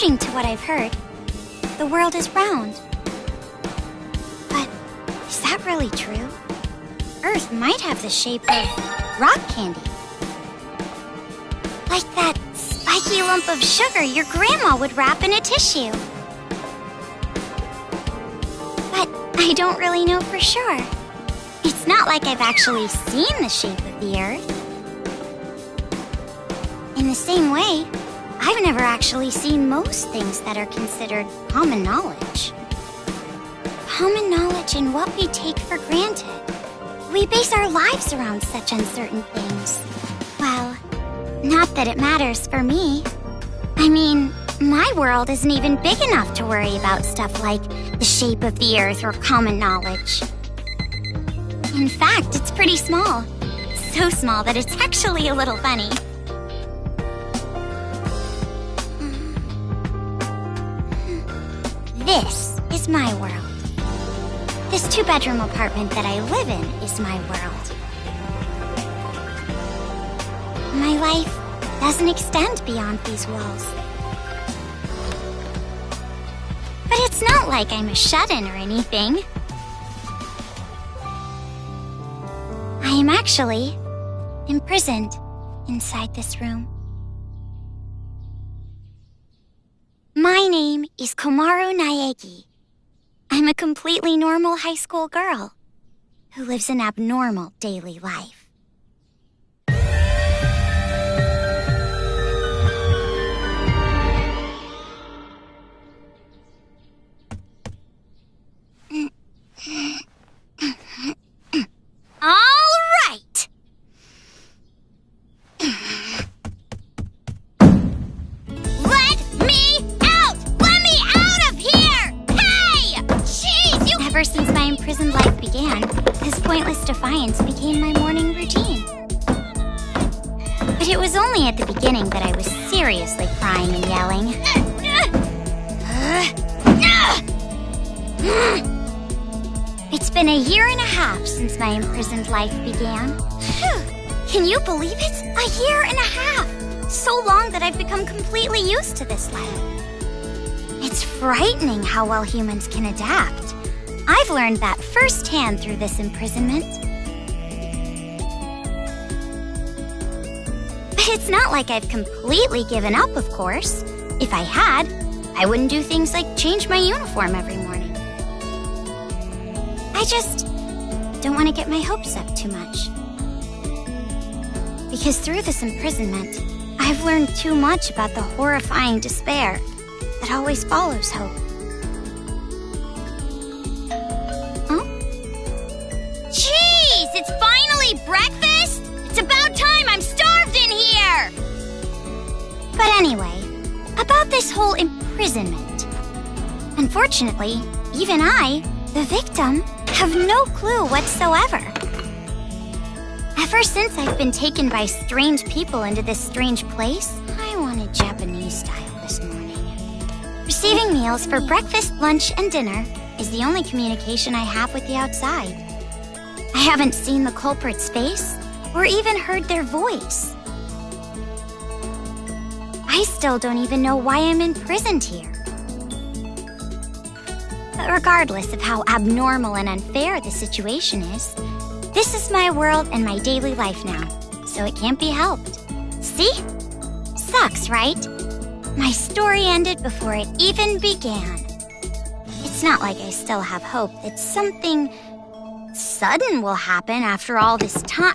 According to what I've heard, the world is round. But is that really true? Earth might have the shape of rock candy. Like that spiky lump of sugar your grandma would wrap in a tissue. But I don't really know for sure. It's not like I've actually seen the shape of the Earth. In the same way, I've never actually seen most things that are considered common knowledge. Common knowledge in what we take for granted. We base our lives around such uncertain things. Well, not that it matters for me. I mean, my world isn't even big enough to worry about stuff like the shape of the Earth or common knowledge. In fact, it's pretty small. So small that it's actually a little funny. This is my world. This 2-bedroom apartment that I live in is my world. My life doesn't extend beyond these walls. But it's not like I'm a shut-in or anything. I am actually imprisoned inside this room. My name is Komaru Naegi. I'm a completely normal high school girl who lives an abnormal daily life. All right! Ever since my imprisoned life began, this pointless defiance became my morning routine. But it was only at the beginning that I was seriously crying and yelling. It's been a year and a half since my imprisoned life began. Can you believe it? A year and a half! So long that I've become completely used to this life. It's frightening how well humans can adapt. I've learned that firsthand through this imprisonment. But it's not like I've completely given up, of course. If I had, I wouldn't do things like change my uniform every morning. I just don't want to get my hopes up too much. Because through this imprisonment, I've learned too much about the horrifying despair that always follows hope. It's finally breakfast! It's about time! I'm starved in here! But anyway, about this whole imprisonment. Unfortunately, even I, the victim, have no clue whatsoever. Ever since I've been taken by strange people into this strange place, I wanted Japanese style this morning. Receiving meals for breakfast, lunch, and dinner is the only communication I have with the outside. I haven't seen the culprit's face or even heard their voice. I still don't even know why I'm imprisoned here. But regardless of how abnormal and unfair the situation is, this is my world and my daily life now, so it can't be helped. See? Sucks, right? My story ended before it even began. It's not like I still have hope that something sudden will happen after all this time.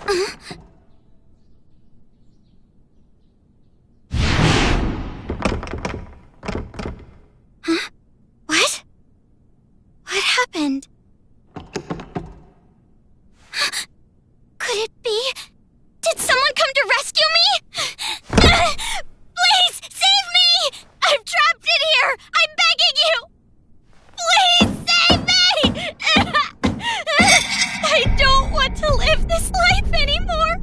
Huh? What? What happened? Could it be? Did someone come to rescue me? Please, save me! I'm trapped in here! I'm begging you! Please, save me! I don't want to live this life anymore!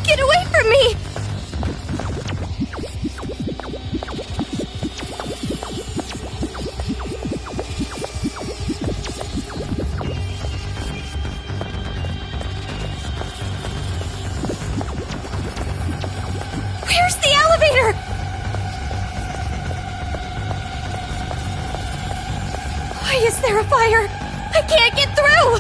Get away from me! Where's the elevator? Why is there a fire? I can't get through!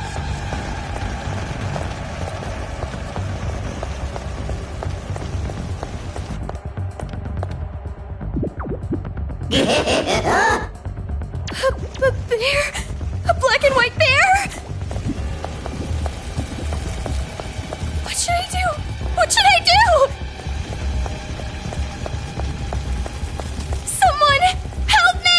A bear? A black and white bear? What should I do? What should I do? Someone help me!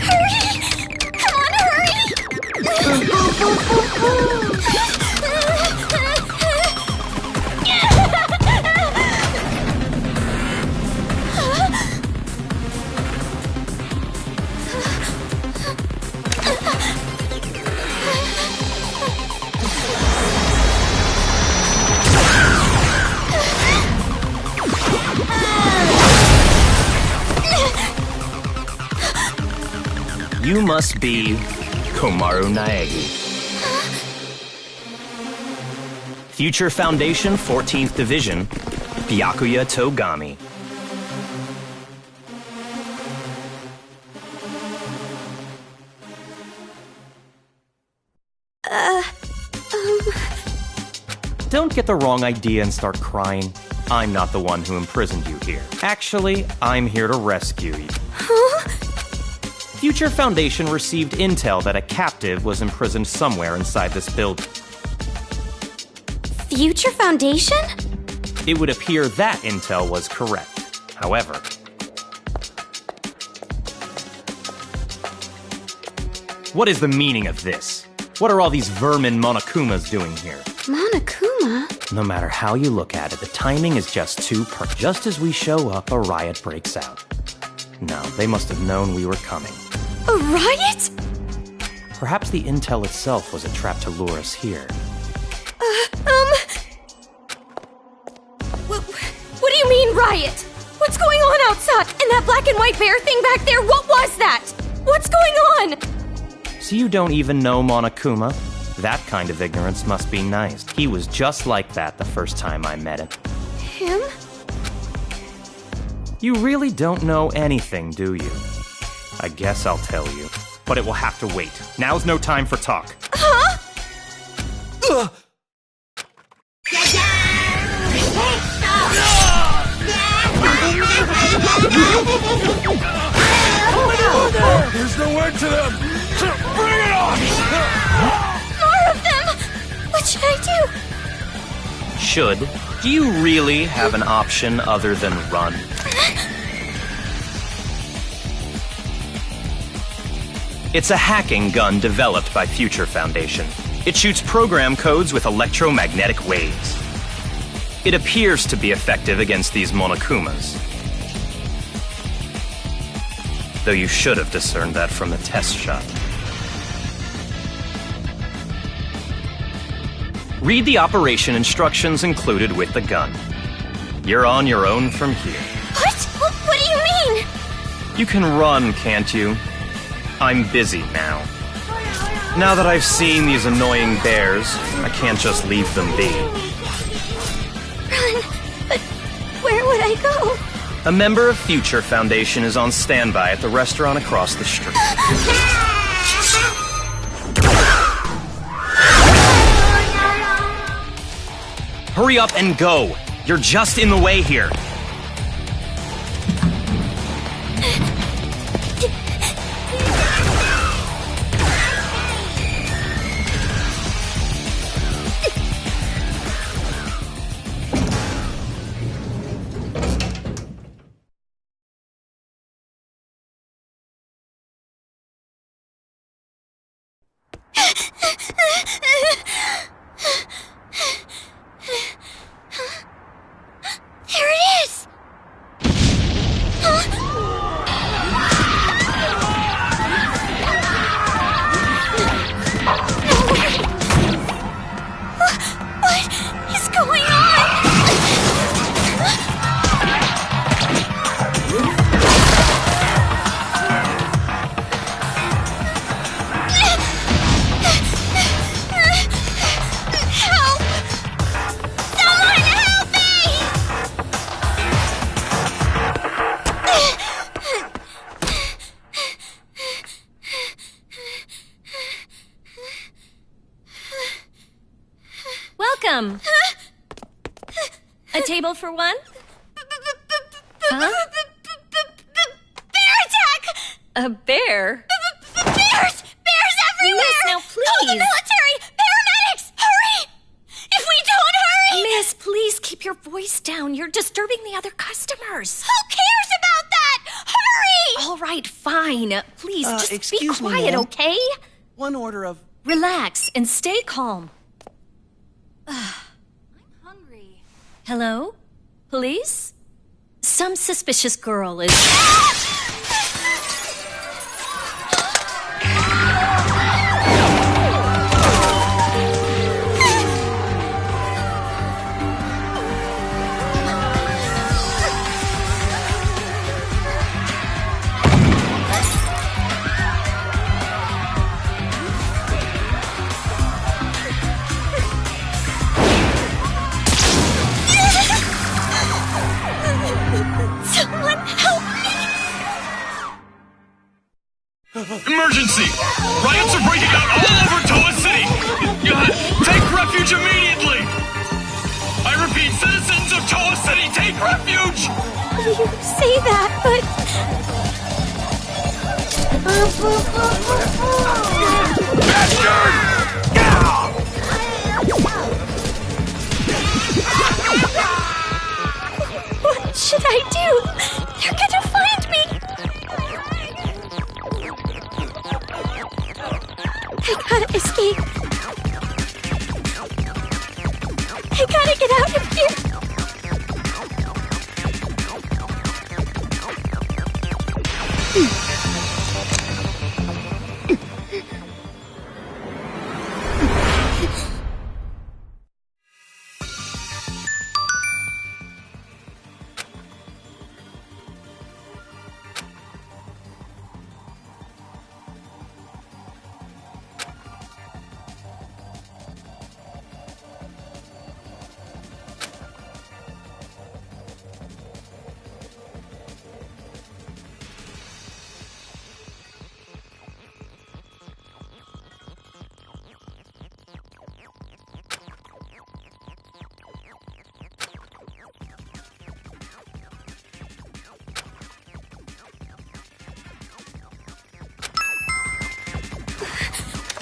Hurry! Come on, You must be Komaru Naegi. Future Foundation 14th Division, Byakuya Togami. Don't get the wrong idea and start crying. I'm not the one who imprisoned you here. Actually, I'm here to rescue you. Huh? Future Foundation received intel that a captive was imprisoned somewhere inside this building. Future Foundation? It would appear that intel was correct. However, what is the meaning of this? What are all these vermin Monokumas doing here? Monokuma? No matter how you look at it, the timing is just too perfect. Just as we show up, a riot breaks out. No, they must have known we were coming. A riot? Perhaps the intel itself was a trap to lure us here. What do you mean, riot? What's going on outside? And that black and white bear thing back there, what was that? What's going on? So you don't even know Monokuma? That kind of ignorance must be nice. He was just like that the first time I met him. Him? You really don't know anything, do you? I guess I'll tell you. But it will have to wait. Now's no time for talk. Huh? Ugh. There's no end to them! Bring it on! More of them! What should I do? Should? Do you really have an option other than run? It's a hacking gun developed by Future Foundation. It shoots program codes with electromagnetic waves. It appears to be effective against these Monokumas. Though you should have discerned that from the test shot. Read the operation instructions included with the gun. You're on your own from here. What? What do you mean? You can run, can't you? I'm busy now. Now that I've seen these annoying bears, I can't just leave them be. Run? But where would I go? A member of Future Foundation is on standby at the restaurant across the street. Hurry up and go! You're just in the way here. welcome. A table for one? Huh? Bear attack! A bear? Bears! Bears everywhere! Miss, now please. Call the military! Paramedics! Hurry! If we don't hurry! Miss, please keep your voice down. You're disturbing the other customers. Who cares about that? Hurry! All right, fine. Please, just be excuse me, quiet, ma'am. okay? One order of... Relax and stay calm. I'm hungry. Hello? Police? Some suspicious girl is... Someone help me! Emergency! Riots are breaking out all over Toa City! Take refuge immediately! I repeat, citizens of Toa City, take refuge! You say that, but... What should I do? They're gonna find me! I gotta escape. I gotta get out of here.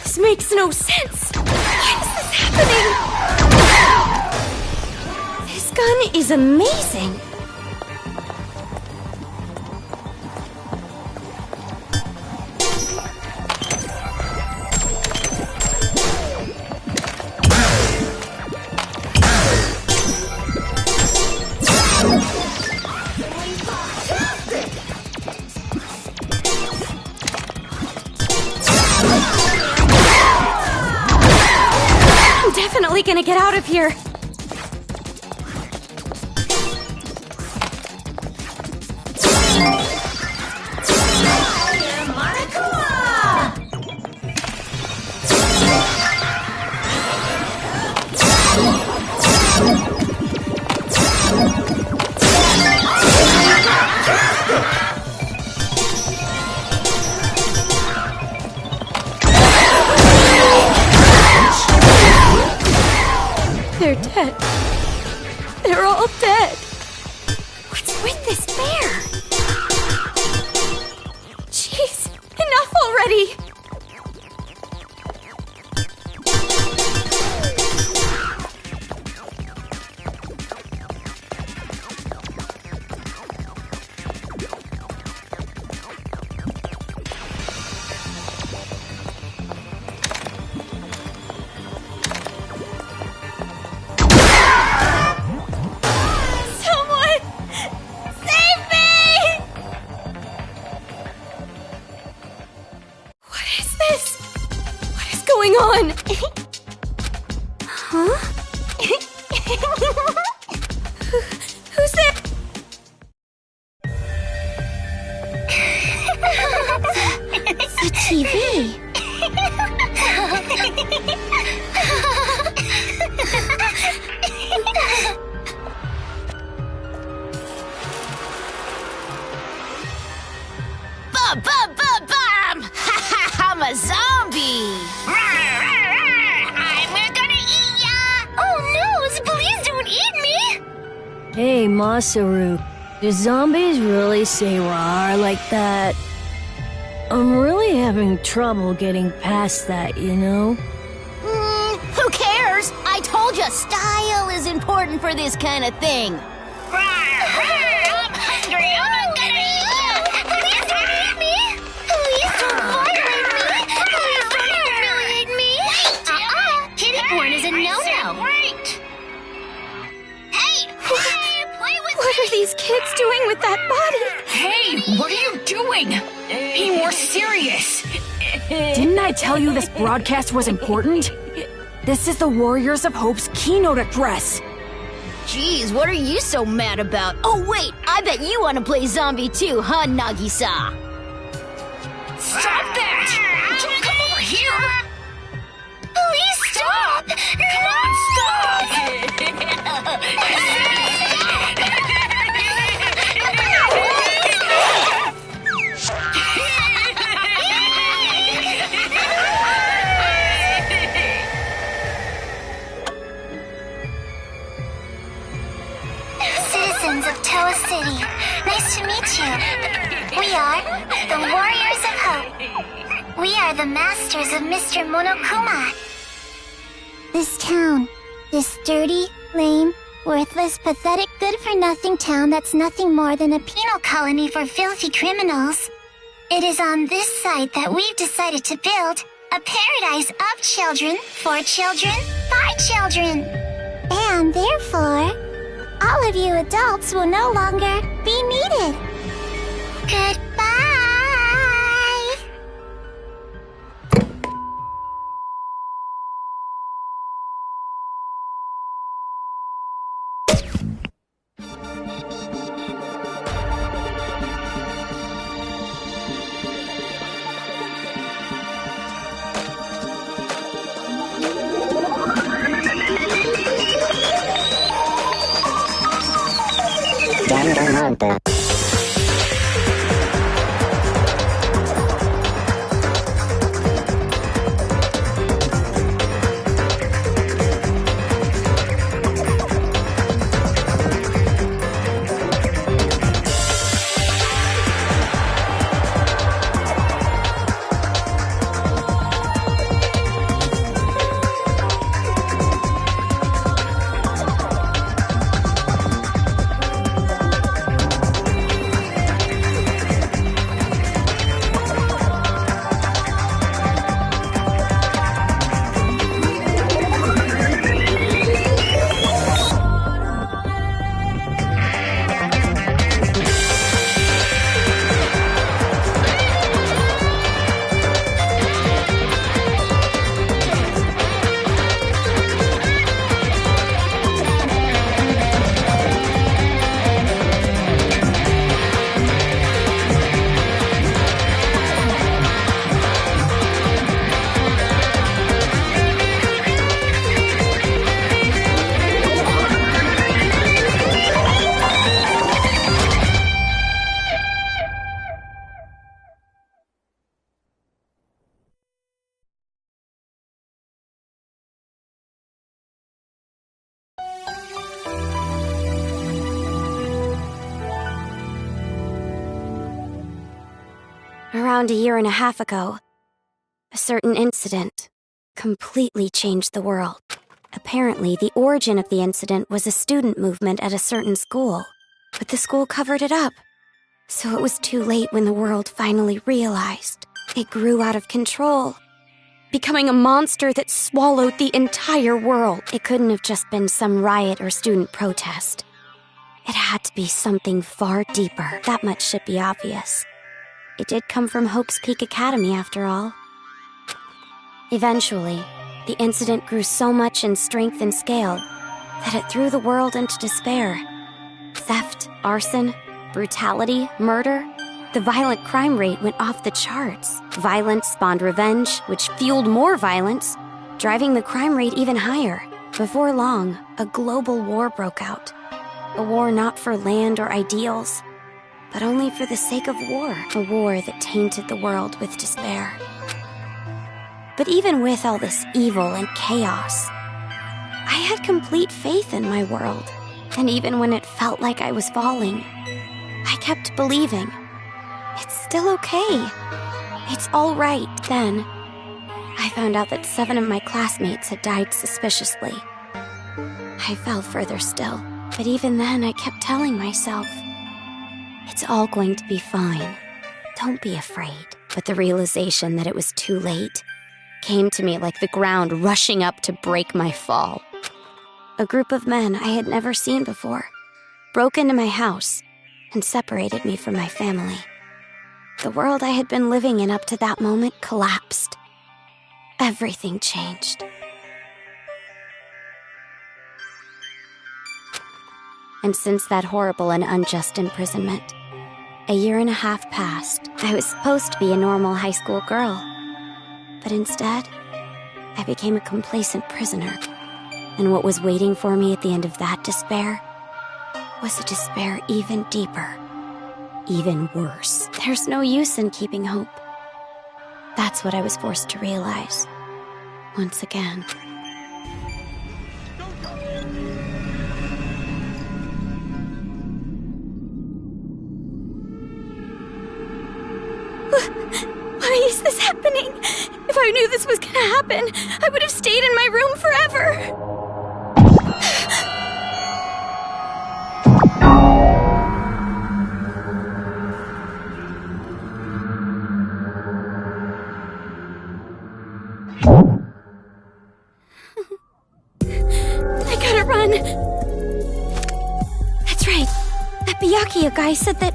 This makes no sense. Why is this happening? This gun is amazing. I'm definitely gonna get out of here. They're dead. They're all dead. What's with this bear? Jeez, enough already. Someone save me! What is this? What is going on? Huh? Who's there? The TV. Bum! I'm a zombie! I'm gonna eat ya! Oh Hey, Masaru, do zombies really say "rawr" like that? I'm really having trouble getting past that, you know? Who cares? I told you, style is important for this kind of thing. I'm hungry. I'm gonna eat you. Please don't eat me. Please don't violate me. Please don't humiliate me. Kitty porn is a no-no. Great. Hey, play with What are these kids doing with that body? Hey, what are you doing? Be more serious. Didn't I tell you this broadcast was important? This is the Warriors of Hope's keynote address. Jeez, what are you so mad about? Oh, wait, I bet you want to play zombie too, huh, Nagisa? Stop that! Don't come over here! Please stop! Come on, stop! Citizens of Toa City, nice to meet you. We are the Warriors of Hope. We are the masters of Mr. Monokuma. This town, this dirty, lame, worthless, pathetic, good-for-nothing town that's nothing more than a penal colony for filthy criminals. It is on this site that we've decided to build a paradise of children, for children, by children. And therefore, all of you adults will no longer be needed. Goodbye! Around a year and a half ago, a certain incident completely changed the world. Apparently, the origin of the incident was a student movement at a certain school, but the school covered it up. So it was too late when the world finally realized. It grew out of control, becoming a monster that swallowed the entire world. It couldn't have just been some riot or student protest. It had to be something far deeper. That much should be obvious. It did come from Hope's Peak Academy, after all. Eventually, the incident grew so much in strength and scale that it threw the world into despair. Theft, arson, brutality, murder. The violent crime rate went off the charts. Violence spawned revenge, which fueled more violence, driving the crime rate even higher. Before long, a global war broke out. A war not for land or ideals, but only for the sake of war. A war that tainted the world with despair. But even with all this evil and chaos, I had complete faith in my world. And even when it felt like I was falling, I kept believing. It's still okay. It's all right. Then, I found out that 7 of my classmates had died suspiciously. I fell further still, but even then I kept telling myself, it's all going to be fine. Don't be afraid. But the realization that it was too late came to me like the ground rushing up to break my fall. A group of men I had never seen before broke into my house and separated me from my family. The world I had been living in up to that moment collapsed. Everything changed. And since that horrible and unjust imprisonment, a 1.5 years passed. I was supposed to be a normal high school girl, but instead, I became a complacent prisoner. And what was waiting for me at the end of that despair was a despair even deeper, even worse. There's no use in keeping hope. That's what I was forced to realize, once again. Why is this happening? If I knew this was gonna happen, I would have stayed in my room forever. I gotta run. That's right. That Byakuya guy said that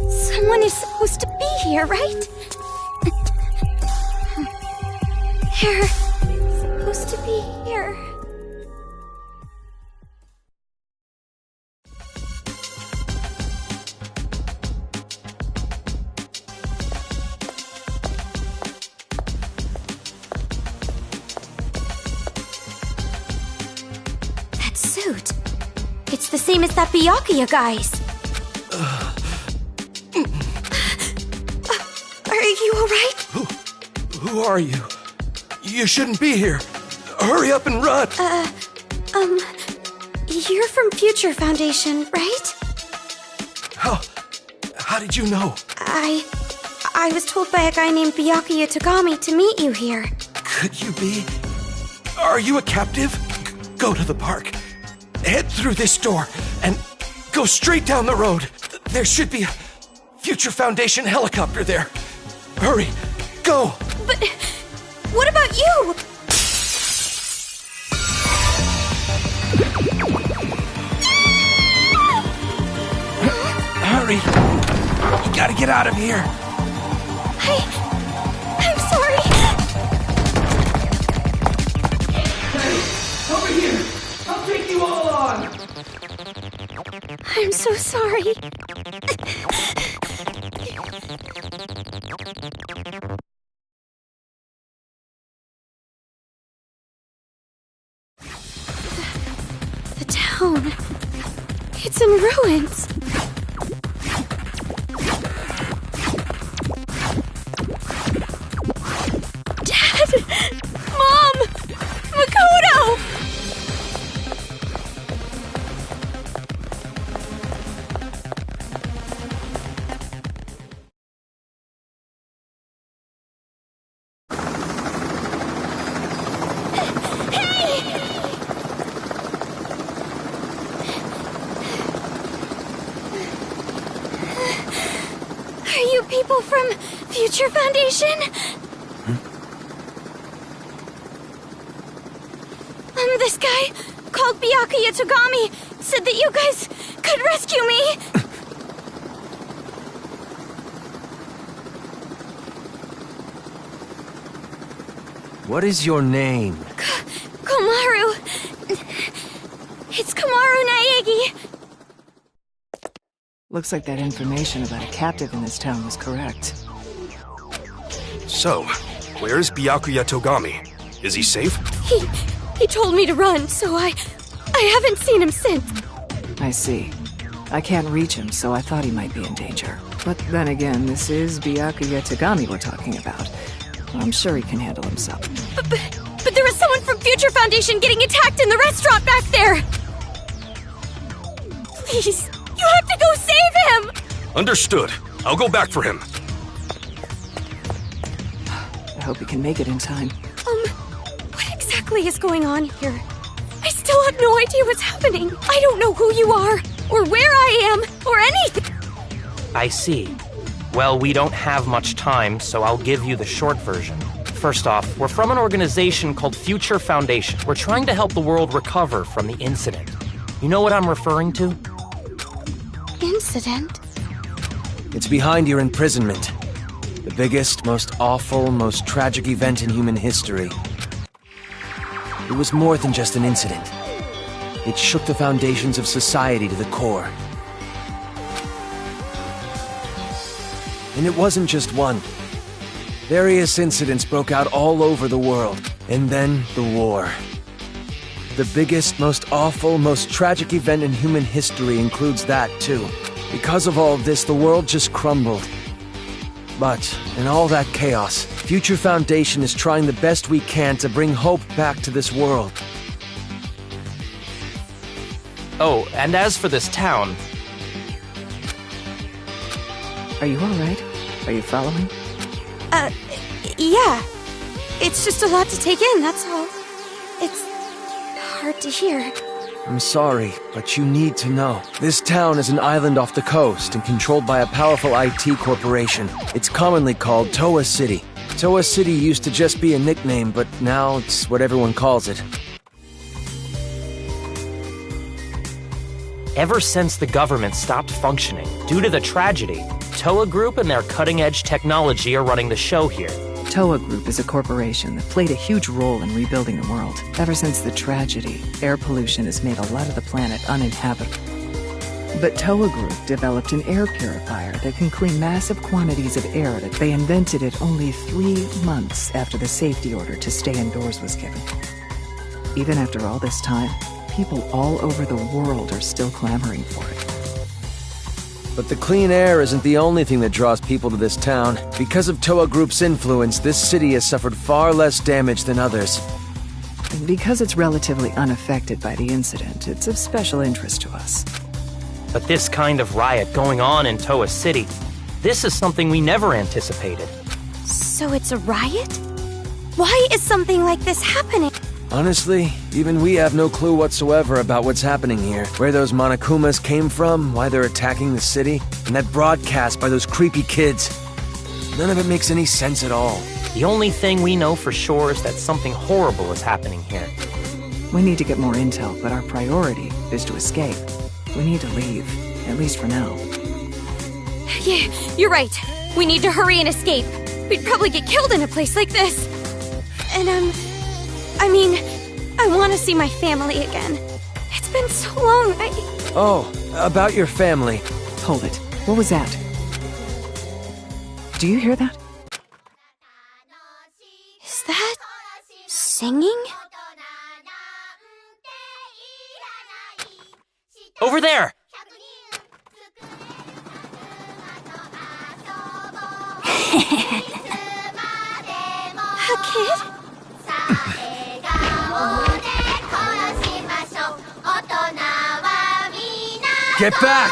someone is supposed to be here, right? They're supposed to be here. That suit. It's the same as that Byakuya guy's. Are you alright? Who are you? You shouldn't be here. Hurry up and run. You're from Future Foundation, right? How did you know? I was told by a guy named Byakuya Togami to meet you here. Could you be? Are you a captive? Go to the park. Head through this door and go straight down the road. There should be a Future Foundation helicopter there. Hurry, go. But what about you? Hurry. You gotta get out of here. I'm sorry. Hey, over here. I'll take you all on. I'm so sorry. The town. It's in ruins. Dad! Mom! Makoto! Are you people from Future Foundation? This guy, called Byakuya Togami, said that you guys could rescue me. What is your name? Komaru. It's Komaru Naegi. Looks like that information about a captive in this town was correct. So, where's Byakuya Togami? Is he safe? He told me to run, so I haven't seen him since. I see. I can't reach him, so I thought he might be in danger. But then again, this is Byakuya Togami we're talking about. I'm sure he can handle himself. But there was someone from Future Foundation getting attacked in the restaurant back there! Please, you have to go save him! Understood. I'll go back for him. I hope he can make it in time. What exactly is going on here? I still have no idea what's happening. I don't know who you are, or where I am, or anything. I see. Well, we don't have much time, so I'll give you the short version. First off, we're from an organization called Future Foundation. We're trying to help the world recover from the incident. You know what I'm referring to? Incident? It's behind your imprisonment. The biggest, most awful, most tragic event in human history. It was more than just an incident. It shook the foundations of society to the core. And it wasn't just one. Various incidents broke out all over the world. And then, the war. The biggest, most awful, most tragic event in human history includes that, too. Because of all this, the world just crumbled. But, in all that chaos, Future Foundation is trying the best we can to bring hope back to this world. Oh, and as for this town... Are you alright? Are you following? Yeah. It's just a lot to take in, that's all. It's hard to hear. I'm sorry, but you need to know. This town is an island off the coast and controlled by a powerful IT corporation. It's commonly called Toa City. Toa City used to just be a nickname, but now it's what everyone calls it. Ever since the government stopped functioning due to the tragedy, Toa Group and their cutting-edge technology are running the show here. Toa Group is a corporation that played a huge role in rebuilding the world. Ever since the tragedy, air pollution has made a lot of the planet uninhabitable. But Toa Group developed an air purifier that can clean massive quantities of air. That they invented it only 3 months after the safety order to stay indoors was given. Even after all this time, people all over the world are still clamoring for it. But the clean air isn't the only thing that draws people to this town. Because of Toa Group's influence, this city has suffered far less damage than others. And because it's relatively unaffected by the incident, it's of special interest to us. But this kind of riot going on in Toa City, this is something we never anticipated. So it's a riot? Why is something like this happening? Honestly, even we have no clue whatsoever about what's happening here. Where those Monokumas came from, why they're attacking the city, and that broadcast by those creepy kids. None of it makes any sense at all. The only thing we know for sure is that something horrible is happening here. We need to get more intel, but our priority is to escape. We need to leave, at least for now. Yeah, you're right. We need to hurry and escape. We'd probably get killed in a place like this. And I want to see my family again. It's been so long, Oh, about your family. Hold it. What was that? Do you hear that? Is that... singing? Over there! A kid? Get back!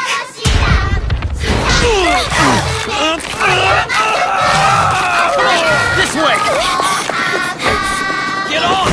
This way! Get on!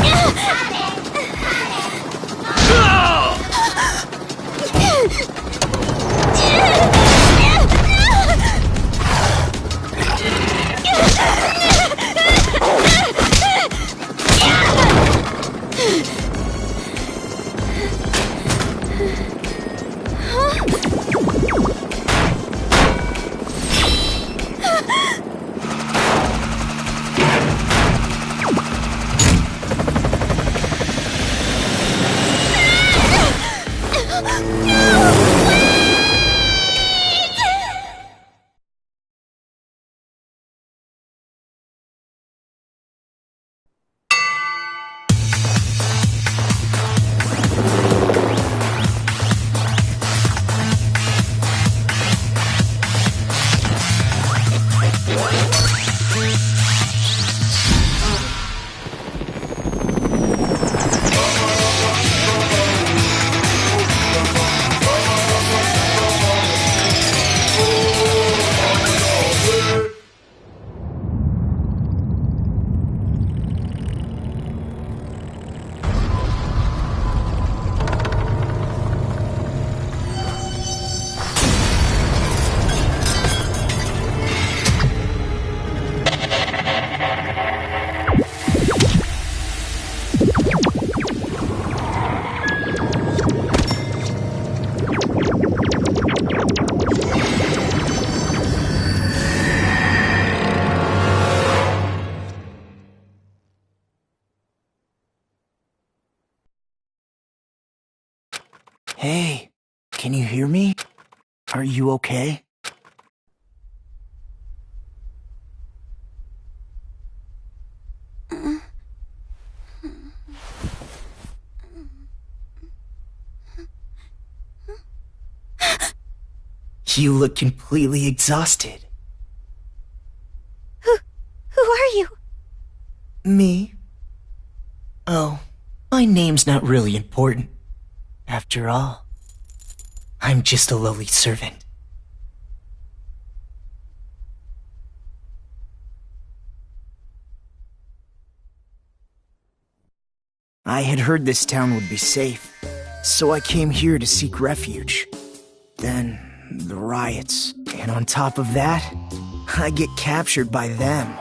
Hey, can you hear me? Are you okay? You look completely exhausted. Who are you? Me? Oh, my name's not really important. After all, I'm just a lowly servant. I had heard this town would be safe, so I came here to seek refuge. Then, the riots, and on top of that, I get captured by them.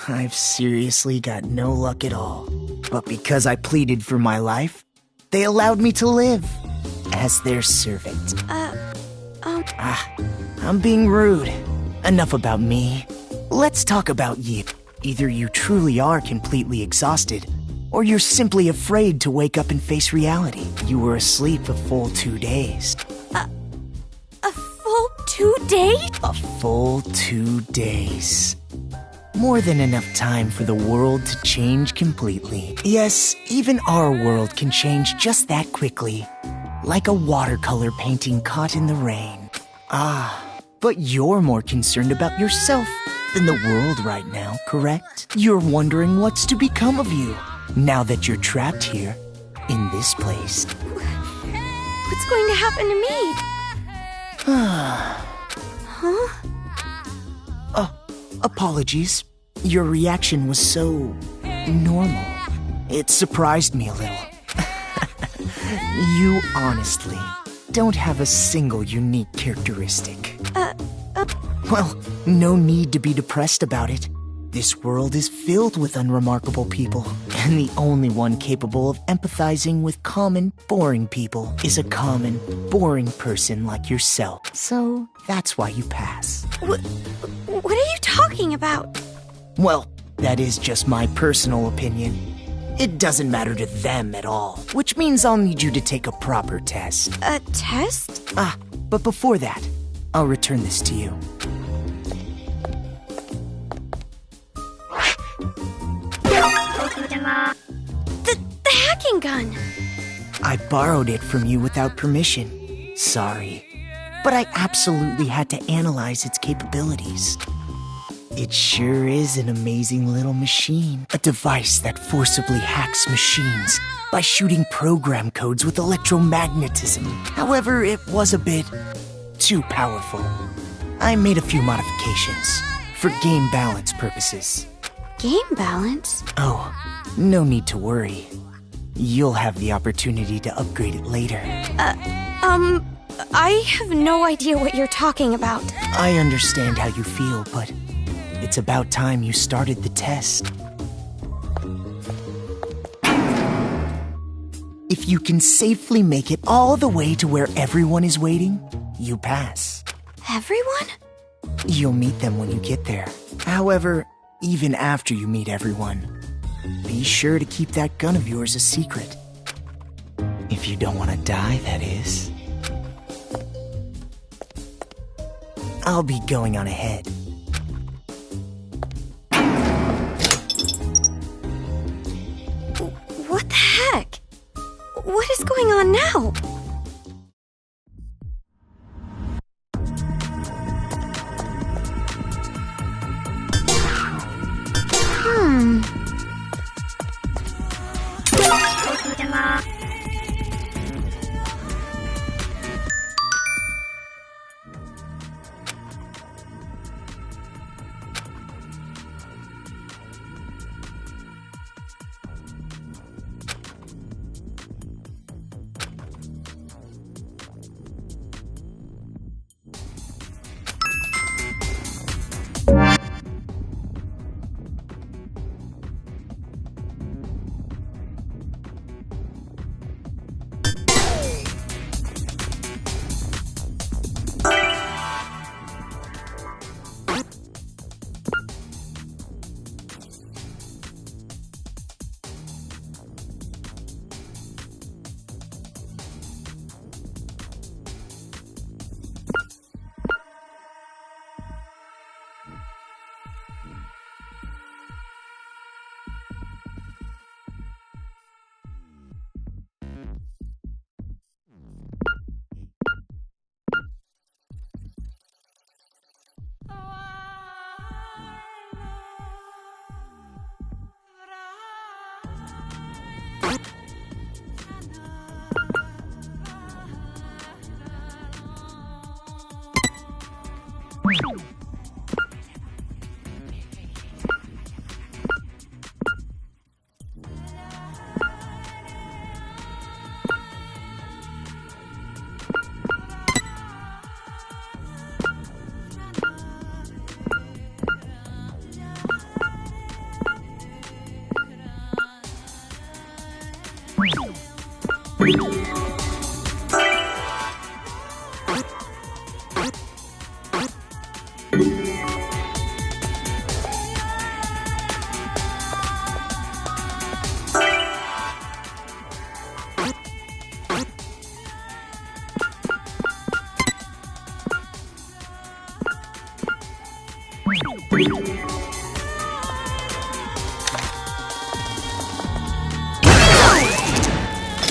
I've seriously got no luck at all. But because I pleaded for my life, they allowed me to live as their servant. I'm being rude. Enough about me. Let's talk about you. Either you truly are completely exhausted, or you're simply afraid to wake up and face reality. You were asleep a full 2 days. A full 2 days? A full 2 days. More than enough time for the world to change completely. Yes, even our world can change just that quickly. Like a watercolor painting caught in the rain. But you're more concerned about yourself than the world right now, correct? You're wondering what's to become of you, now that you're trapped here, in this place. What's going to happen to me? Huh? Apologies. Your reaction was so normal. It surprised me a little. You honestly don't have a single unique characteristic. Well, no need to be depressed about it. This world is filled with unremarkable people, and the only one capable of empathizing with common, boring people is a common, boring person like yourself. So, that's why you pass. What are you talking about? Well, that is just my personal opinion. It doesn't matter to them at all, which means I'll need you to take a proper test. A test? But before that, I'll return this to you. The hacking gun! I borrowed it from you without permission. Sorry. But I absolutely had to analyze its capabilities. It sure is an amazing little machine. A device that forcibly hacks machines by shooting program codes with electromagnetism. However, it was a bit too powerful. I made a few modifications for game balance purposes. Game balance? Oh, no need to worry. You'll have the opportunity to upgrade it later. I have no idea what you're talking about. I understand how you feel, but it's about time you started the test. If you can safely make it all the way to where everyone is waiting, you pass. Everyone? You'll meet them when you get there. However, even after you meet everyone, be sure to keep that gun of yours a secret. If you don't want to die, that is. I'll be going on ahead. What the heck? What is going on now?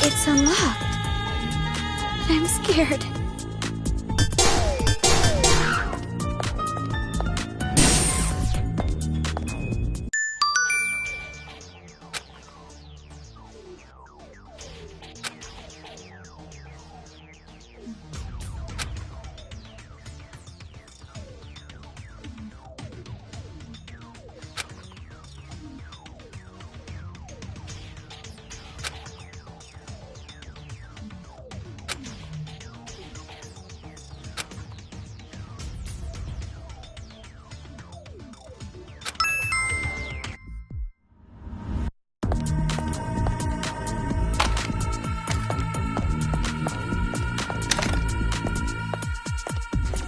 It's unlocked. But I'm scared.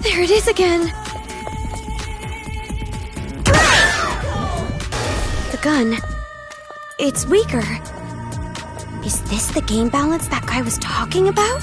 There it is again! The gun. It's weaker. Is this the game balance that guy was talking about?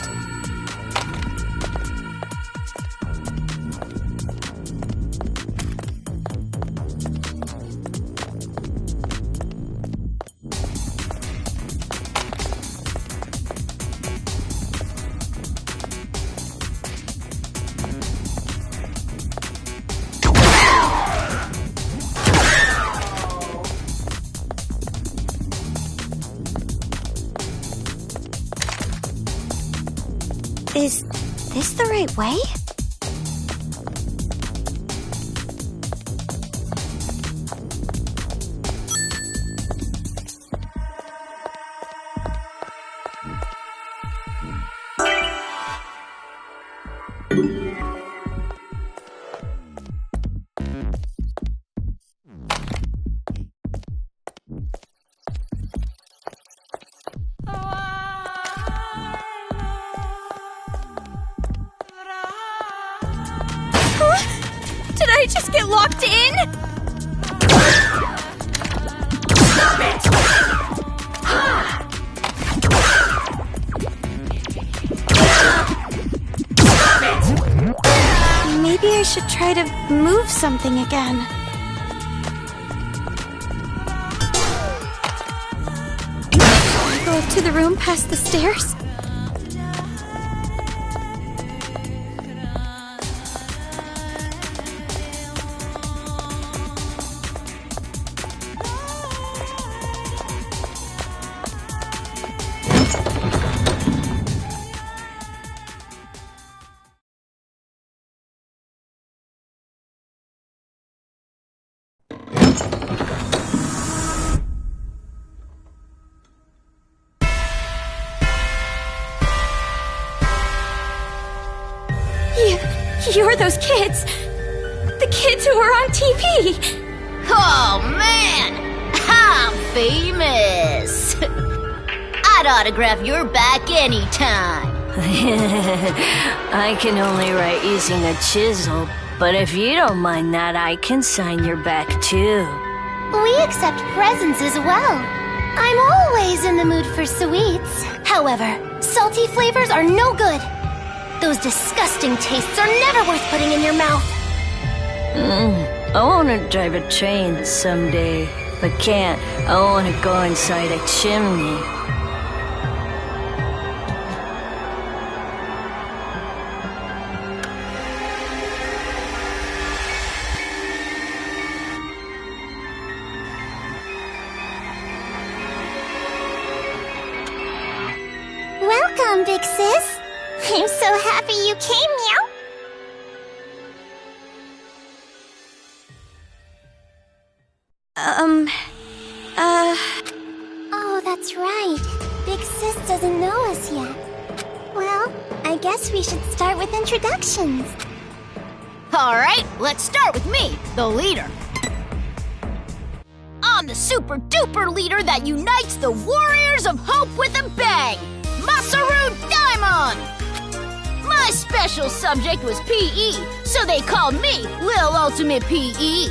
Is this the right way? Did I just get locked in? Stop it! Stop it! Maybe I should try to move something again. Go up to the room past the stairs? You're those kids! The kids who were on TV! Oh, man! I'm famous! I'd autograph your back anytime! I can only write using a chisel, but if you don't mind that, I can sign your back too. We accept presents as well. I'm always in the mood for sweets. However, salty flavors are no good. Those disgusting tastes are never worth putting in your mouth. I want to drive a train someday, but can't. I want to go inside a chimney. Welcome, big sis. I'm so happy you came, meow. right. Big Sis doesn't know us yet. Well, I guess we should start with introductions. Alright, let's start with me, the leader. I'm the super duper leader that unites the Warriors of Hope with a bang! Masaru Daimon! My special subject was PE, so they called me Lil Ultimate PE.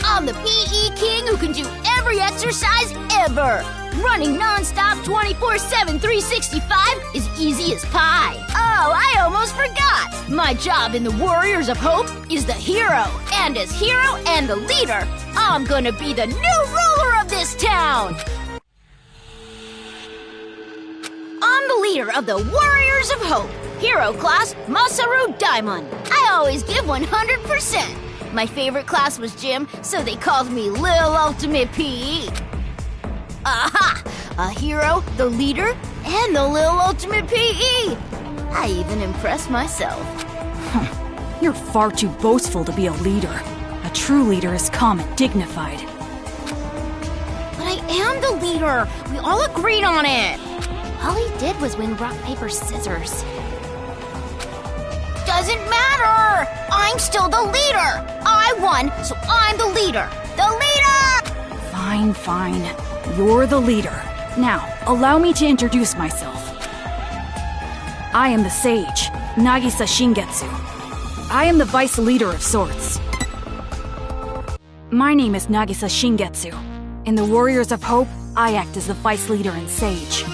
I'm the PE king who can do every exercise ever. Running non-stop 24/7 365 is easy as pie. Oh, I almost forgot. My job in the Warriors of Hope is the hero. And as hero and the leader, I'm gonna be the new ruler of this town. I'm the leader of the Warriors of Hope. Hero class, Masaru Daimon. I always give 100%. My favorite class was gym, so they called me Lil Ultimate PE. Aha! A hero, the leader, and the Lil Ultimate PE. I even impressed myself. You're far too boastful to be a leader. A true leader is calm and dignified. But I am the leader. We all agreed on it. All he did was win rock, paper, scissors. Doesn't matter. I'm still the leader. I won, so I'm the leader. The leader! Fine, fine. You're the leader. Now, allow me to introduce myself. I am the sage, Nagisa Shingetsu. I am the vice leader of sorts. My name is Nagisa Shingetsu. In the Warriors of Hope, I act as the vice leader and sage.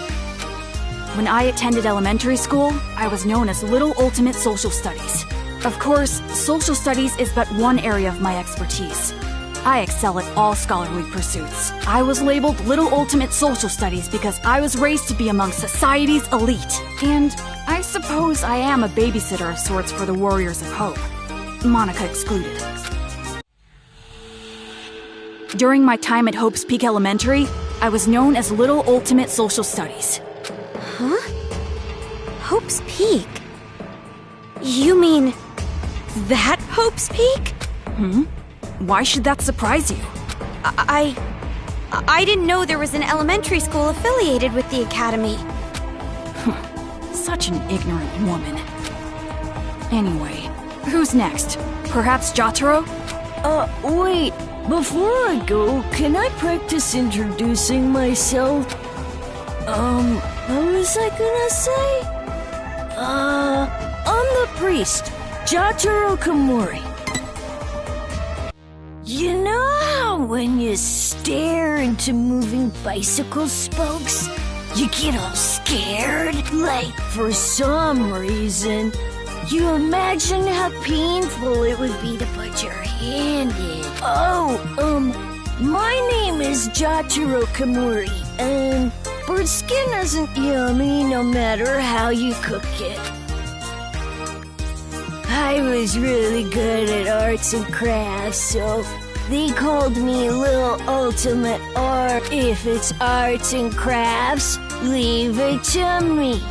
When I attended elementary school, I was known as Little Ultimate Social Studies. Of course, social studies is but one area of my expertise. I excel at all scholarly pursuits. I was labeled Little Ultimate Social Studies because I was raised to be among society's elite. And I suppose I am a babysitter of sorts for the Warriors of Hope. Monica excluded. During my time at Hope's Peak Elementary, I was known as Little Ultimate Social Studies. Huh? Hope's Peak? You mean that Hope's Peak? Why should that surprise you? I didn't know there was an elementary school affiliated with the academy. Such an ignorant woman. Anyway, who's next? Perhaps Jotaro? Wait. Before I go, can I practice introducing myself? What was I gonna say? I'm the priest, Jotaro Komori. You know how when you stare into moving bicycle spokes, you get all scared? Like, for some reason, you imagine how painful it would be to put your hand in. My name is Jotaro Komori, and bird skin isn't yummy no matter how you cook it. I was really good at arts and crafts, so they called me Lil Ultimate Art. If it's arts and crafts, leave it to me.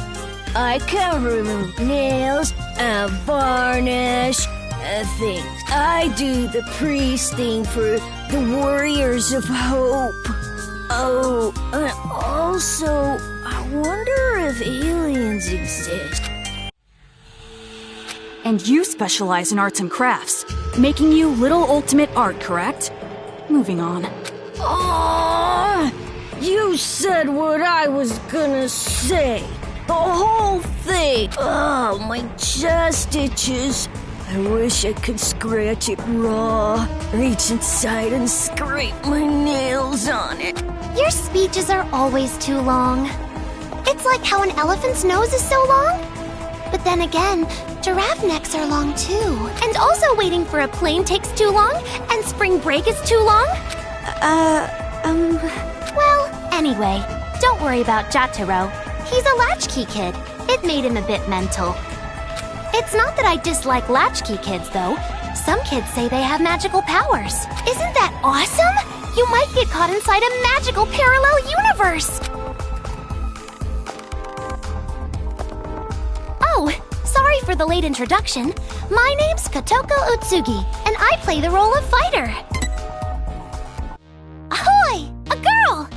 I can remove nails and varnish things. I do the priest thing for the Warriors of Hope. Oh, and also, I wonder if aliens exist. And you specialize in arts and crafts, making you Little Ultimate Art, correct? Moving on. You said what I was gonna say. The whole thing. Oh, my chest itches. I wish I could scratch it raw, reach inside and scrape my nails on it. Your speeches are always too long. It's like how an elephant's nose is so long. But then again, giraffe necks are long too. And also waiting for a plane takes too long, and spring break is too long. Well, anyway, don't worry about Jotaro. He's a latchkey kid. It made him a bit mental. It's not that I dislike latchkey kids, though. Some kids say they have magical powers. Isn't that awesome? You might get caught inside a magical parallel universe! Oh, sorry for the late introduction. My name's Kotoko Utsugi, and I play the role of fighter. Ahoy! A girl!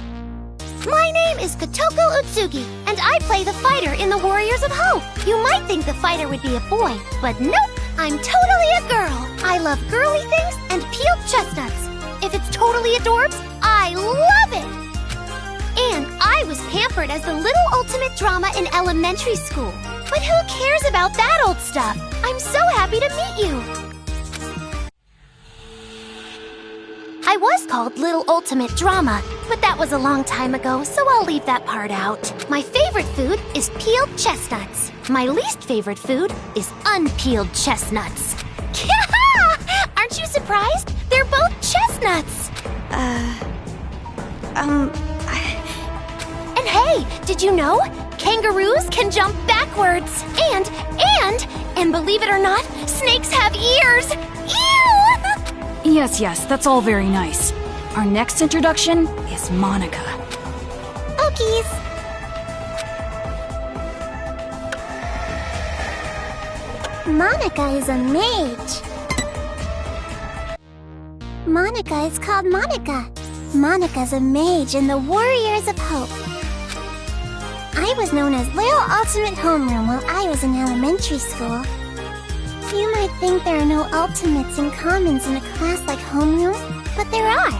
My name is Kotoko Utsugi, and I play the fighter in the Warriors of Hope. You might think the fighter would be a boy, but nope, I'm totally a girl. I love girly things and peeled chestnuts. If it's totally adorbs, I love it! And I was pampered as the little ultimate drama in elementary school. But who cares about that old stuff? I'm so happy to meet you! I was called Little Ultimate Drama, but that was a long time ago, so I'll leave that part out. My favorite food is peeled chestnuts. My least favorite food is unpeeled chestnuts. Aren't you surprised? They're both chestnuts! And hey, did you know? Kangaroos can jump backwards! And believe it or not, snakes have ears! Ew! Yes, that's all very nice. Our next introduction is Monika. Okies! Monika is a mage. Monika is called Monika. Monika's a mage in the Warriors of Hope. I was known as Little Ultimate Homeroom while I was in elementary school. You might think there are no ultimates and commons in a class like homeroom, but there are.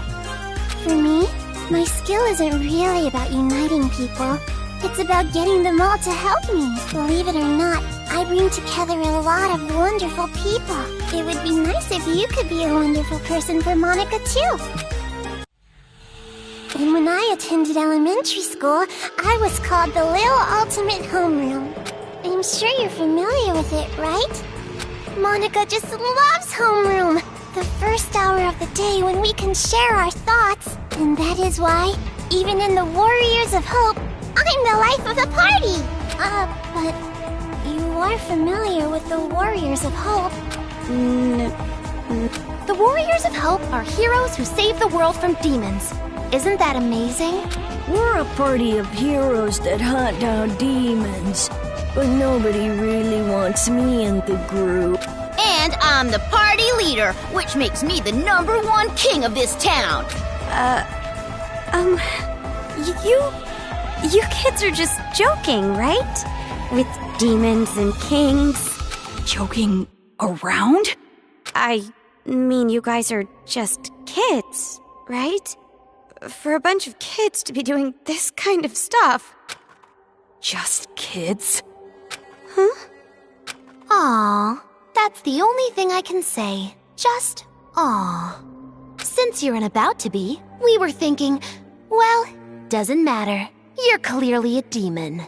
For me, my skill isn't really about uniting people. It's about getting them all to help me. Believe it or not, I bring together a lot of wonderful people. It would be nice if you could be a wonderful person for Monika too. And when I attended elementary school, I was called the Little Ultimate Homeroom. I'm sure you're familiar with it, right? Monika just loves homeroom, the first hour of the day when we can share our thoughts. And that is why, even in the Warriors of Hope, I'm the life of the party! But you are familiar with the Warriors of Hope. The Warriors of Hope are heroes who save the world from demons. Isn't that amazing? We're a party of heroes that hunt down demons. But nobody really wants me in the group. And I'm the party leader, which makes me the #1 king of this town. You kids are just joking, right? With demons and kings. Joking around? I mean, you guys are just kids, right? For a bunch of kids to be doing this kind of stuff. Just kids? Huh? Aw, that's the only thing I can say. Just aw. Since you're an about to be, we were thinking, well, doesn't matter. You're clearly a demon.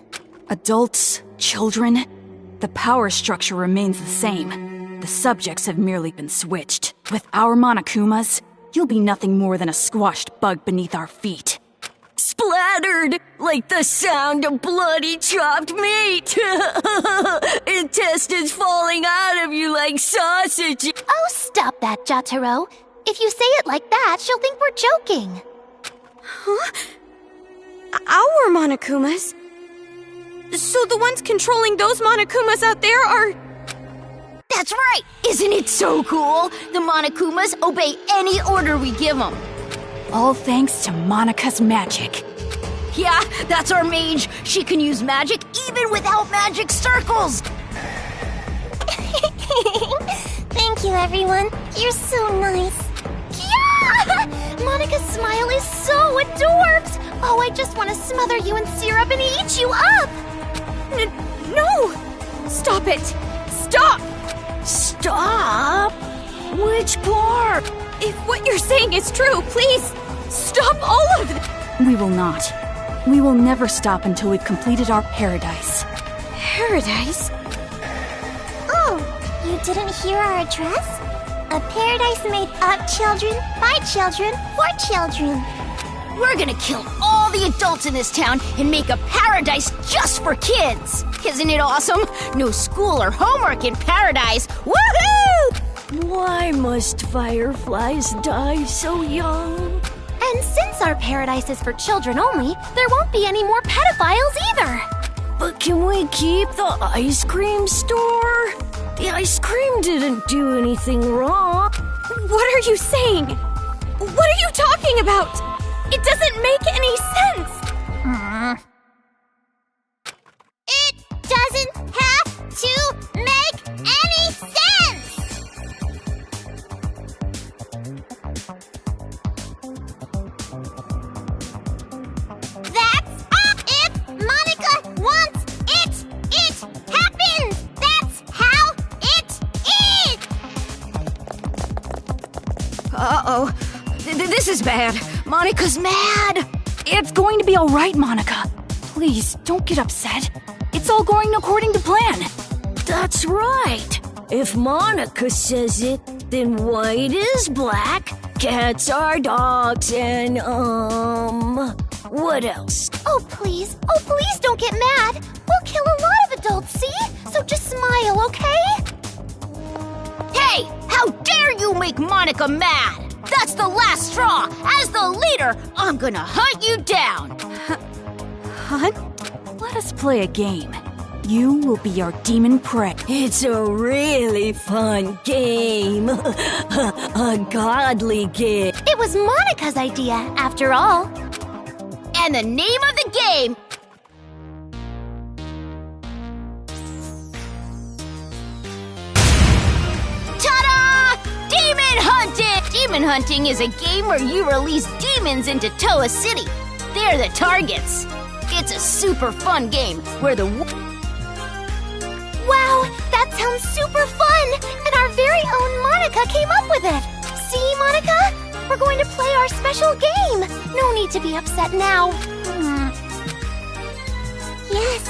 Adults, children, the power structure remains the same. The subjects have merely been switched. With our Monokumas, you'll be nothing more than a squashed bug beneath our feet. Splattered like the sound of bloody chopped meat. Intestines falling out of you like sausage. Oh, stop that, Jotaro. If you say it like that, she'll think we're joking. Huh? Our Monokumas? So the ones controlling those Monokumas out there are... That's right! Isn't it so cool? The Monokumas obey any order we give them. All thanks to Monika's magic. Yeah, that's our mage. She can use magic even without magic circles. Thank you, everyone. You're so nice. Yeah! Monika's smile is so adorbs. Oh, I just want to smother you in syrup and eat you up. No! Stop it! Stop! Stop? Which part? If what you're saying is true, please, stop all of it! We will not. We will never stop until we've completed our paradise. Paradise? Oh, you didn't hear our address? A paradise made of children, by children, for children. We're gonna kill all the adults in this town and make a paradise just for kids. Isn't it awesome? No school or homework in paradise. Woohoo! Why must fireflies die so young? And since our paradise is for children only, there won't be any more pedophiles either. But can we keep the ice cream store? The ice cream didn't do anything wrong. What are you saying? What are you talking about? It doesn't make any sense. is bad. Monica's mad. It's going to be all right, Monica. Please, don't get upset. It's all going according to plan. That's right. If Monica says it, then white is black, cats are dogs, and, what else? Oh, please don't get mad. We'll kill a lot of adults, see? So just smile, okay? Hey, how dare you make Monica mad? That's the last straw. As the leader, I'm gonna hunt you down. Hunt? Let us play a game. You will be our demon prey. It's a really fun game. A godly game. It was Monica's idea, after all. And the name of the game... Ta-da! Demon Hunting! Demon Hunting is a game where you release demons into Toa City. They're the targets. It's a super fun game where the... Wow, that sounds super fun! And our very own Monica came up with it! See, Monica? We're going to play our special game! No need to be upset now. Yes,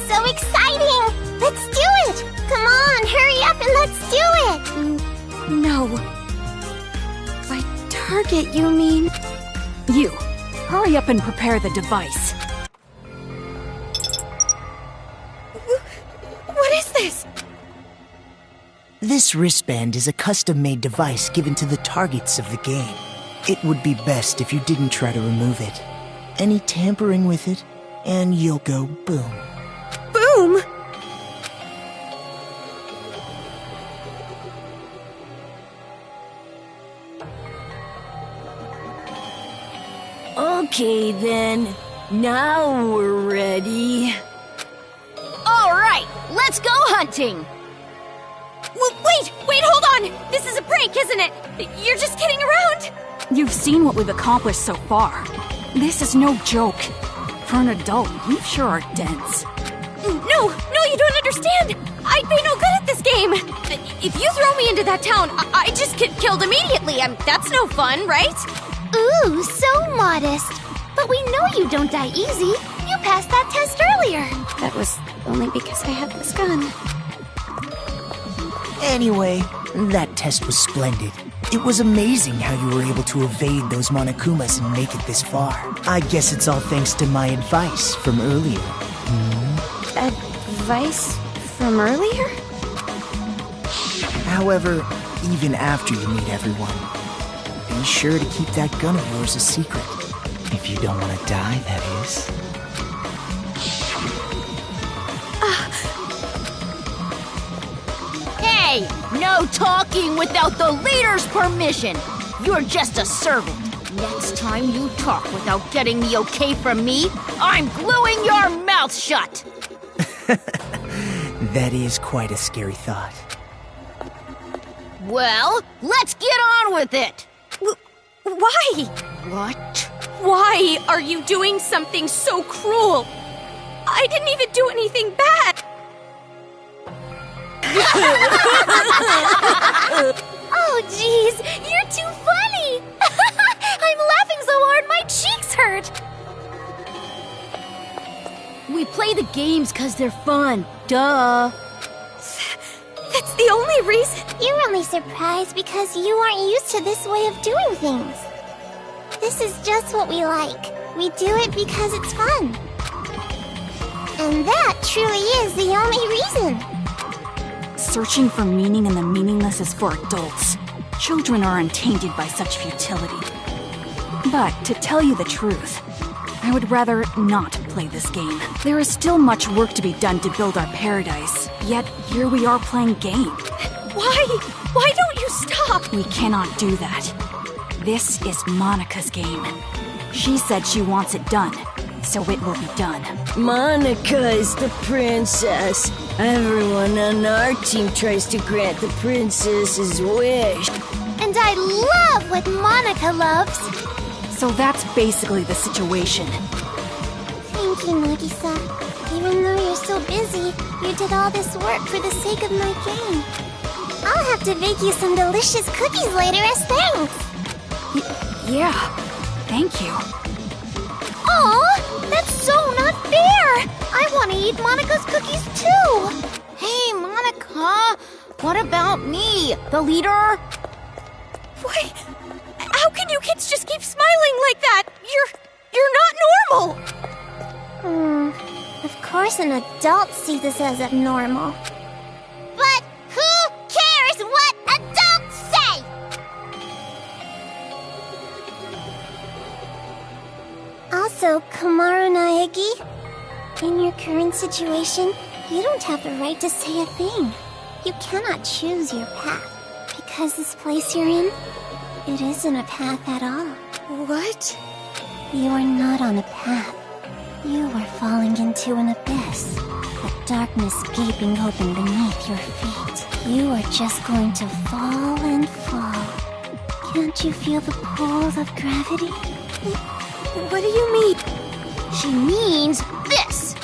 so exciting! Let's do it! Come on, hurry up and let's do it! No. By target, you mean? You, hurry up and prepare the device. What is this? This wristband is a custom-made device given to the targets of the game. It would be best if you didn't try to remove it. Any tampering with it, and you'll go boom. Boom? Okay then, now we're ready. All right, let's go hunting. Wait, hold on! This is a prank, isn't it? You're just kidding around? You've seen what we've accomplished so far. This is no joke. For an adult, you sure are dense. No, you don't understand! I'd be no good at this game! If you throw me into that town, I just get killed immediately. That's no fun, right? Ooh, so modest. But we know you don't die easy. You passed that test earlier. That was only because I had this gun. Anyway, that test was splendid. It was amazing how you were able to evade those Monokumas and make it this far. I guess it's all thanks to my advice from earlier. Advice from earlier? However, even after you meet everyone, be sure to keep that gun of yours a secret. If you don't want to die, that is. Hey, no talking without the leader's permission. You're just a servant. Next time you talk without getting the okay from me, I'm gluing your mouth shut. That is quite a scary thought. Well, let's get on with it. Why? What? Why are you doing something so cruel? I didn't even do anything bad. Oh, jeez, you're too funny! I'm laughing so hard my cheeks hurt! We play the games because they're fun. Duh. That's the only reason. You're only surprised because you aren't used to this way of doing things. This is just what we like. We do it because it's fun. And that truly is the only reason. Searching for meaning in the meaningless is for adults. Children are untainted by such futility. But to tell you the truth, I would rather not play this game. There is still much work to be done to build our paradise, yet here we are playing game. Why? Why don't you stop? We cannot do that. This is Monica's game. She said she wants it done, so it will be done. Monica is the princess. Everyone on our team tries to grant the princess's wish. And I love what Monica loves. So that's basically the situation. Thank you, Nagisa. Even though you're so busy, you did all this work for the sake of my game. I'll have to bake you some delicious cookies later as thanks. Yeah, thank you. Aw, that's so not fair! I want to eat Monica's cookies too! Hey, Monica! What about me, the leader? Why? How can you kids just keep smiling like that? You're not normal! Of course an adult sees this as abnormal. But who cares what adults say? Also, Komaru Naegi, in your current situation, you don't have the right to say a thing. You cannot choose your path, because this place you're in, it isn't a path at all. What? You are not on a path. You are falling into an abyss, the darkness gaping open beneath your feet. You are just going to fall and fall. Can't you feel the pull of gravity? What do you mean? She means this!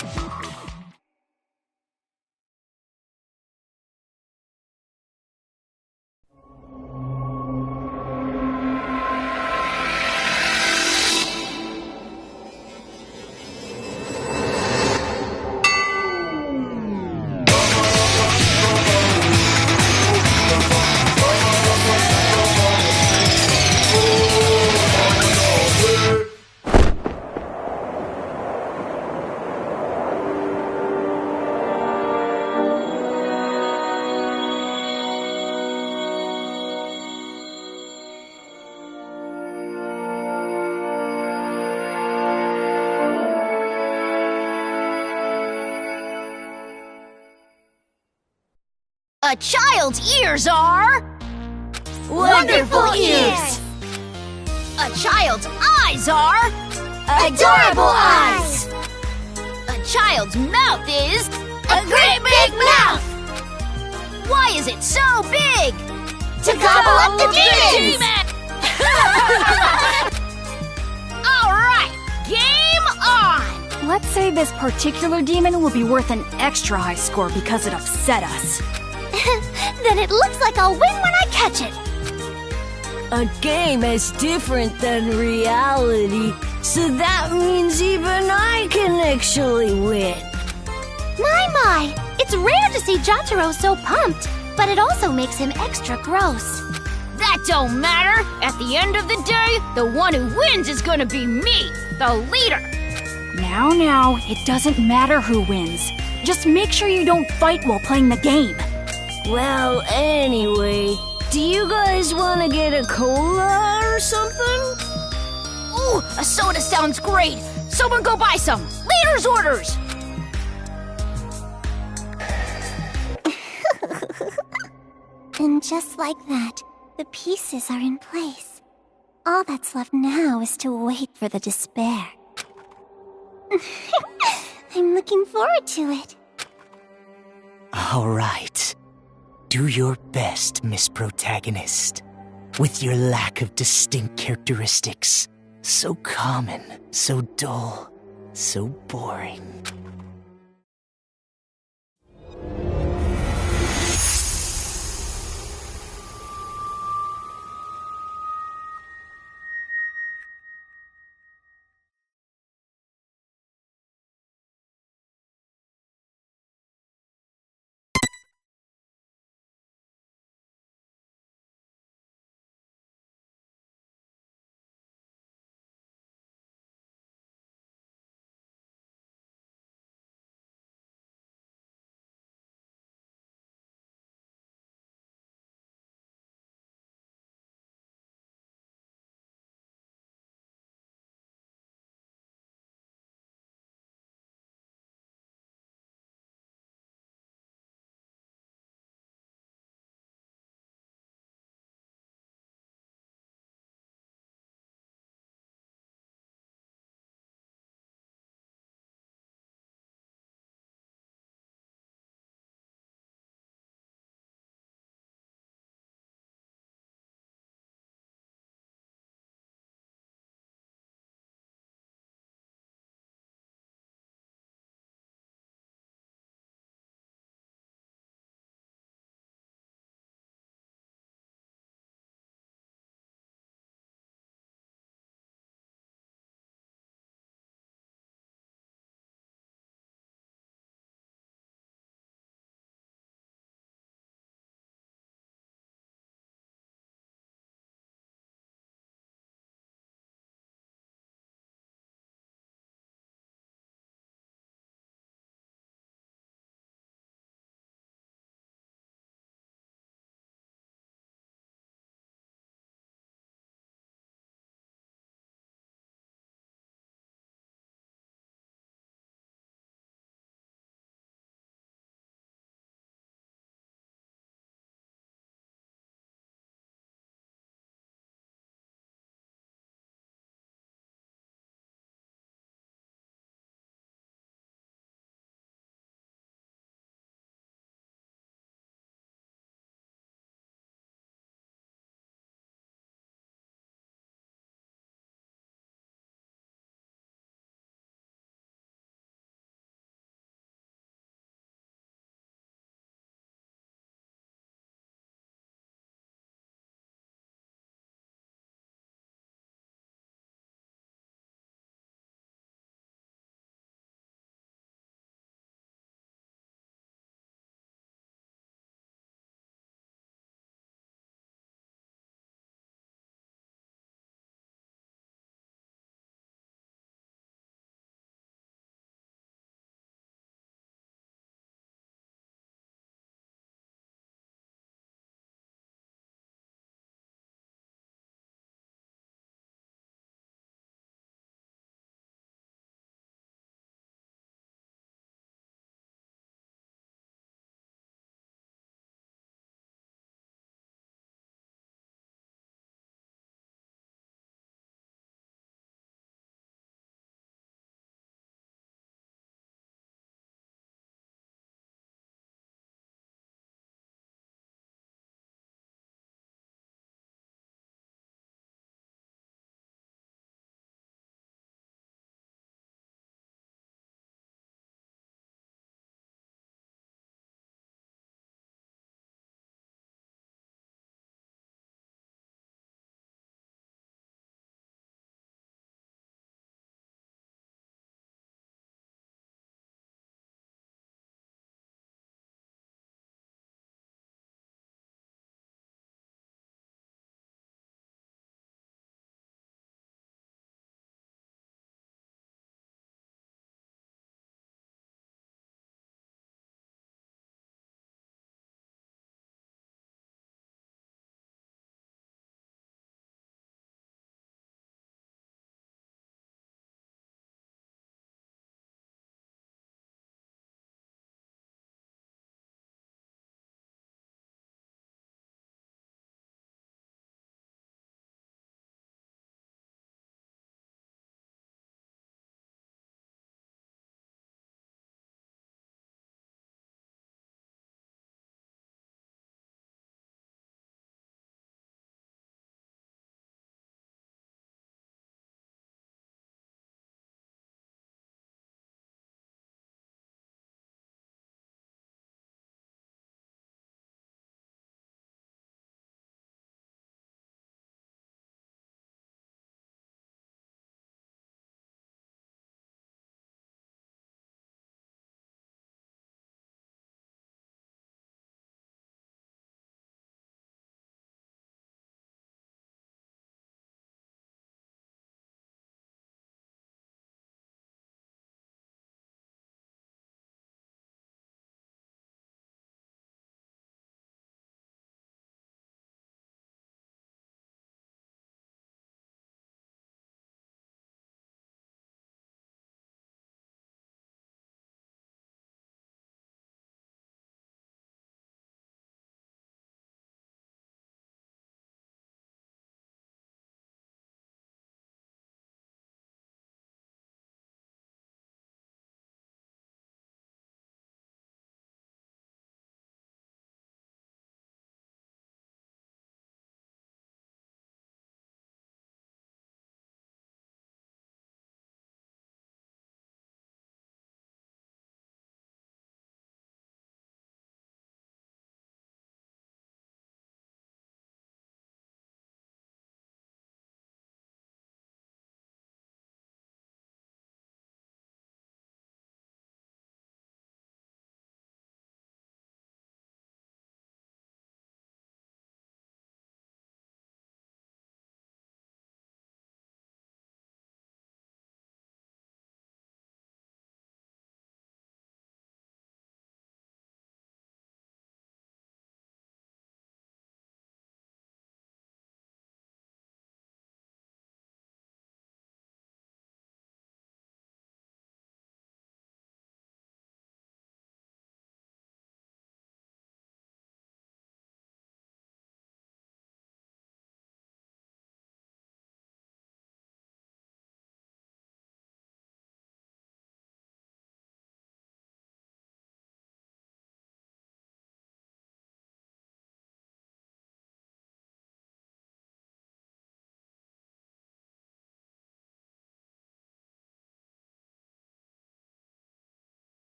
A child's ears are... Wonderful ears! A child's eyes are... Adorable eyes! A child's mouth is... A great big mouth! Why is it so big? To gobble up the demons! Alright, game on! Let's say this particular demon will be worth an extra high score because it upset us. Then it looks like I'll win when I catch it! A game is different than reality, so that means even I can actually win. My! It's rare to see Jotaro so pumped, but it also makes him extra gross. That don't matter! At the end of the day, the one who wins is gonna be me, the leader! Now, it doesn't matter who wins. Just make sure you don't fight while playing the game. Well, anyway, do you guys want to get a cola or something? Ooh, a soda sounds great! Someone go buy some! Leader's orders! And just like that, the pieces are in place. All that's left now is to wait for the despair. I'm looking forward to it. All right. Do your best, Miss Protagonist. With your lack of distinct characteristics. So common, so dull, so boring.